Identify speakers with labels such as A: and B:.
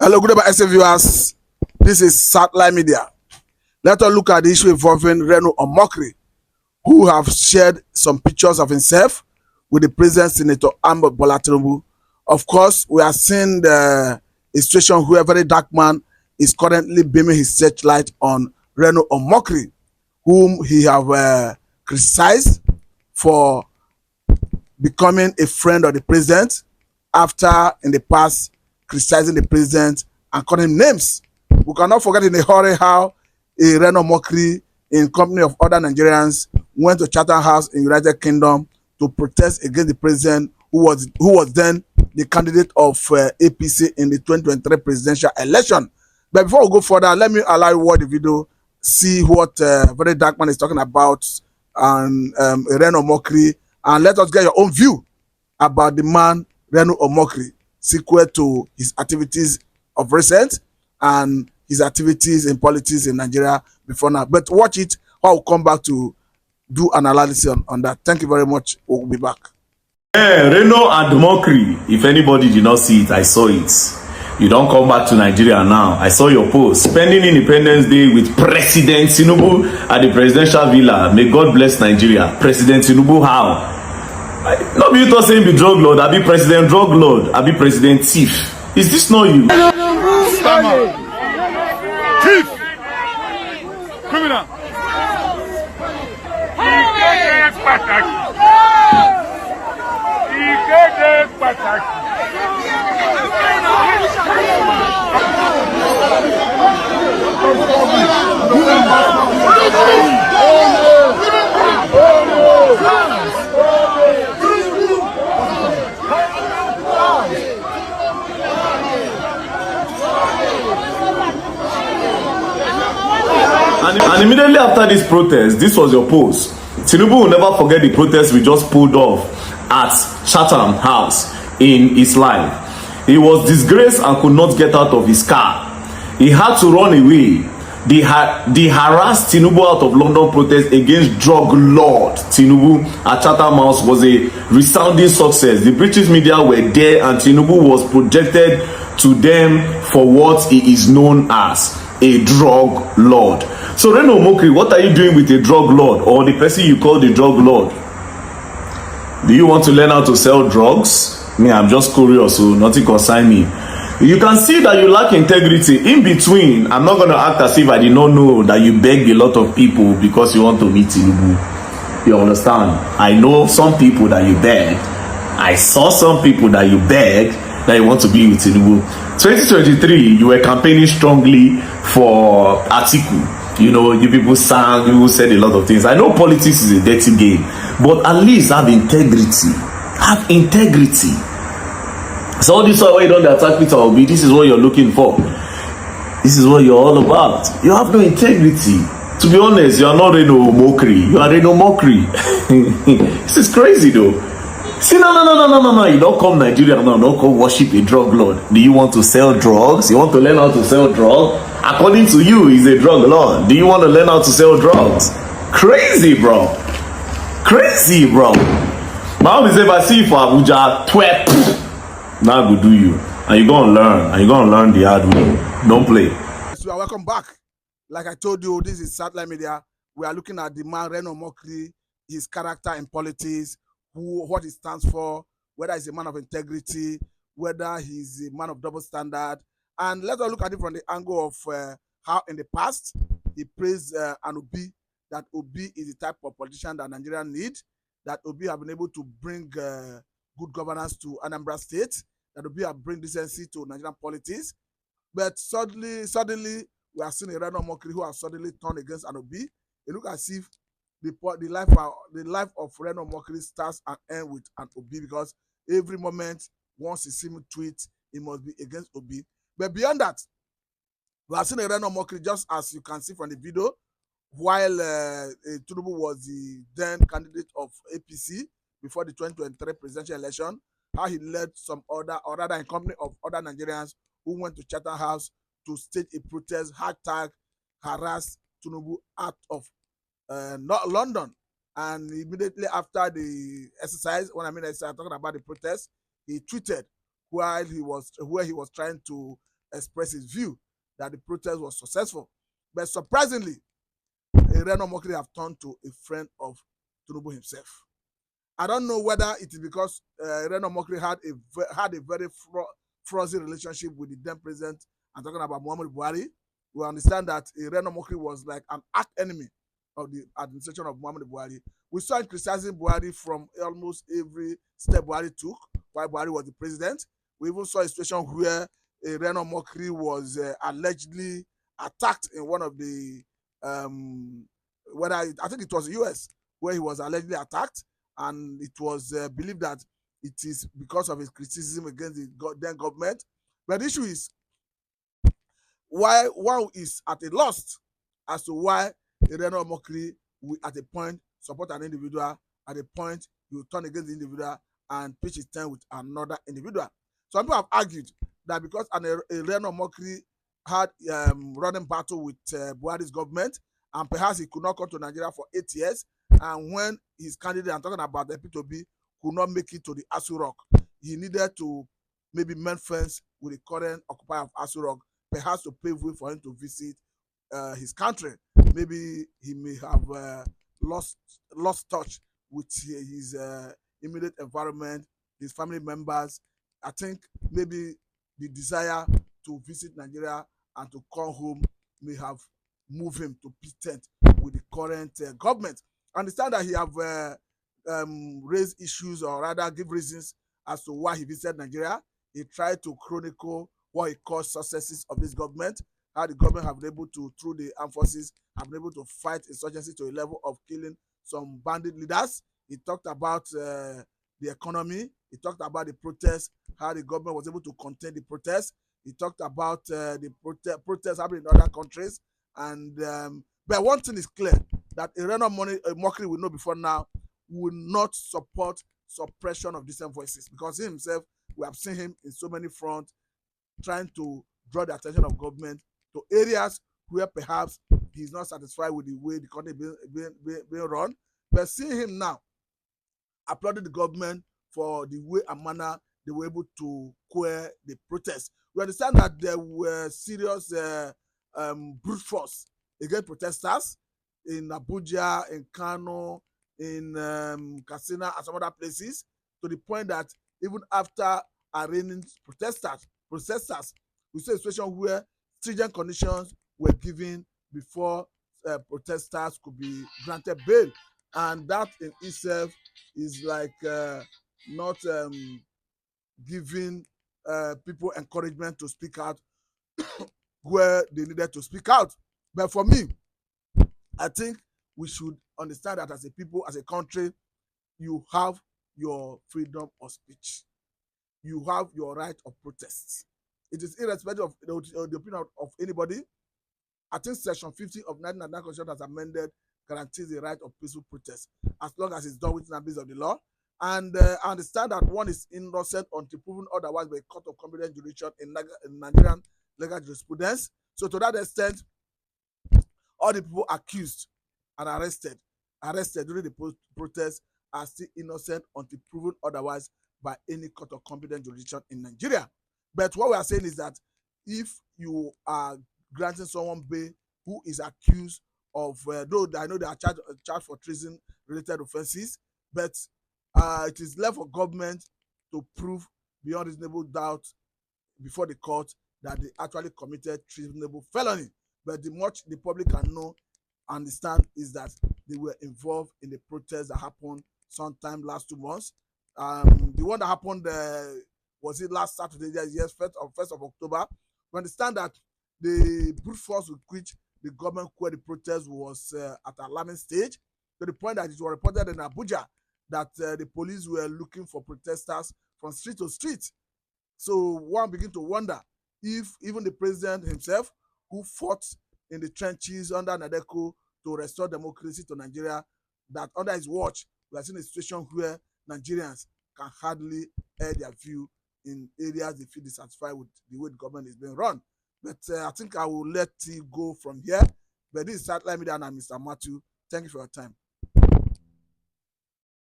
A: Hello, good evening, SA viewers. This is Satellite Media. Let us look at the issue involving Reno Omokri, who have shared some pictures of himself with the President Senator Bola Tinubu. Of course, we are seeing a situation where VeryDarkMan is currently beaming his searchlight on Reno Omokri, whom he have criticized for becoming a friend of the president after in the past criticizing the president and calling him names. We cannot forget in a hurry how a Reno Omokri in company of other Nigerians went to Chatham House in United Kingdom to protest against the president who was then the candidate of APC in the 2023 presidential election. But before we go further, let me allow you to watch the video, see what VeryDarkMan is talking about and Reno Omokri, and let us get your own view about the man Reno Omokri, sequel to his activities of recent and his activities in politics in Nigeria before now. But watch it, I'll come back to do an analysis on that. Thank you very much. We'll be back.
B: Yeah, Reno and Omokri, if anybody did not see it, I saw it. You don't come back to Nigeria now. I saw your post. Spending Independence Day with President Tinubu at the presidential villa. May God bless Nigeria. President Tinubu, how? Not be you to saying be drug lord, I be president drug lord, I be president thief. Is this not you?
C: Thief! Criminal!
B: And immediately after this protest, this was your post. Tinubu will never forget the protest we just pulled off at Chatham House in his life. He was disgraced and could not get out of his car. He had to run away. They harassed Tinubu out of London protest against drug lord Tinubu at Chatham House was a resounding success. The British media were there and Tinubu was projected to them for what he is known as, a drug lord. So Reno Omokri, what are you doing with a drug lord or the person you call the drug lord? Do you want to learn how to sell drugs? Me, I'm just curious, so nothing concern me. You can see that you lack integrity. In between, I'm not going to act as if I did not know that you begged a lot of people because you want to meet Tinubu. You understand? I know some people that you begged. I saw some people that you begged that you want to be with Tinubu. 2023, you were campaigning strongly for Atiku. You know, you people sang, you said a lot of things. I know politics is a dirty game, but at least have integrity. Have integrity. So all this way you don't attack Peter Obi, this is what you're looking for. This is what you're all about. You have no integrity. To be honest, you are not Reno Omokri. You are Reno Omokri. This is crazy though. See, no. You don't come Nigeria now, don't come worship a drug lord. Do you want to sell drugs? You want to learn how to sell drugs? According to you, he's a drug lord. Do you want to learn how to sell drugs? Crazy, bro. Crazy, bro. My mom is if I see you for Abuja, twep. Now go do you. And you're going to learn. And you're going to learn the hard way. Don't play.
A: So welcome back. Like I told you, this is Satellite Media. We are looking at the man Reno Omokri, his character in politics, what he stands for, whether he's a man of integrity, whether he's a man of double standard. And let's look at it from the angle of how in the past he praised an Obi, that Obi is the type of politician that Nigeria need, that Obi have been able to bring good governance to Anambra State, that Obi have bring decency to Nigerian politics. But suddenly we are seeing a Reno Omokri who has suddenly turned against an Obi. It looks as if the life of Reno Omokri starts and ends with an Obi, because every moment once you see him tweet, it must be against Obi. But beyond that, we have seen a Reno Omokri, just as you can see from the video, while Tinubu was the then candidate of APC before the 2023 presidential election, how he led some other, or rather in company of other Nigerians who went to Chatham House to stage a protest, hashtag harass Tinubu out of not London. And immediately after the exercise, when I mean exercise, I'm talking about the protest, he tweeted where he was trying to expressed his view that the protest was successful. But surprisingly, Reno Omokri have turned to a friend of Tinubu himself. I don't know whether it is because Reno Omokri had a very frozen relationship with the then president. I'm talking about Muhammadu Buhari. We understand that Reno Omokri was like an arch enemy of the administration of Muhammadu Buhari. We saw him criticizing Buhari from almost every step Buhari took while Buhari was the president. We even saw a situation where Reno Omokri was allegedly attacked in one of the I think it was the US where he was allegedly attacked, and it was believed that it is because of his criticism against the then government. But the issue is why one is at a loss as to why Reno Omokri will at a point support an individual, at a point he will turn against the individual and pitch his tent with another individual. Some people have argued that because Reno Omokri had running battle with Buhari's government, and perhaps he could not come to Nigeria for 8 years, and when his candidate, I'm talking about the P2B, could not make it to the Asu Rock, he needed to maybe mend friends with the current occupier of Asu Rock, perhaps to pave way for him to visit his country. Maybe he may have lost touch with his immediate environment, his family members. I think maybe the desire to visit Nigeria and to come home may have moved him to pitch tent with the current government. I understand that he have raised issues, or rather give reasons as to why he visited Nigeria. He tried to chronicle what he calls successes of this government, how the government have been able to, through the armed forces, have been able to fight insurgency to a level of killing some bandit leaders. He talked about the economy. He talked about the protests, how the government was able to contain the protests. He talked about the protests happening in other countries. And but one thing is clear, that Reno Omokri will know before now will not support suppression of decent voices, because he himself, we have seen him in so many fronts trying to draw the attention of government to areas where perhaps he's not satisfied with the way the country being run. But seeing him now applauding the government for the way and manner they were able to quell the protests. We understand that there were serious brute force against protesters in Abuja, in Kano, in Katsina, and some other places, to the point that even after arraigning protesters, we see a situation where stringent conditions were given before protesters could be granted bail, and that in itself is like not giving people encouragement to speak out where they needed to speak out. But for me, I think we should understand that as a people, as a country, you have your freedom of speech. You have your right of protest. It is irrespective of the opinion of anybody. I think Section 50 of 1999 Constitution has amended guarantees the right of peaceful protest as long as it's done within the ambit of the law. And I understand that one is innocent until proven otherwise by a court of competent jurisdiction in Nigerian legal jurisprudence. So to that extent, all the people accused and arrested during the protest are still innocent until proven otherwise by any court of competent jurisdiction in Nigeria. But what we are saying is that if you are granting someone bail who is accused of, though I know they are charged for treason-related offences, but it is left for government to prove beyond reasonable doubt before the court that they actually committed treasonable felony. But the much the public can know, understand, is that they were involved in the protest that happened sometime last 2 months. The one that happened was it last Saturday, yes, 1st of October. We understand that the brute force with which the government quelled the protest was at an alarming stage, to the point that it was reported in Abuja that the police were looking for protesters from street to street. So one begin to wonder if even the president himself, who fought in the trenches under Nadeko to restore democracy to Nigeria, that under his watch, we are seeing a situation where Nigerians can hardly air their view in areas they feel dissatisfied with the way the government is being run. But I think I will let you go from here. But this is Satellite Media and I'm Mr. Matthew. Thank you for your time.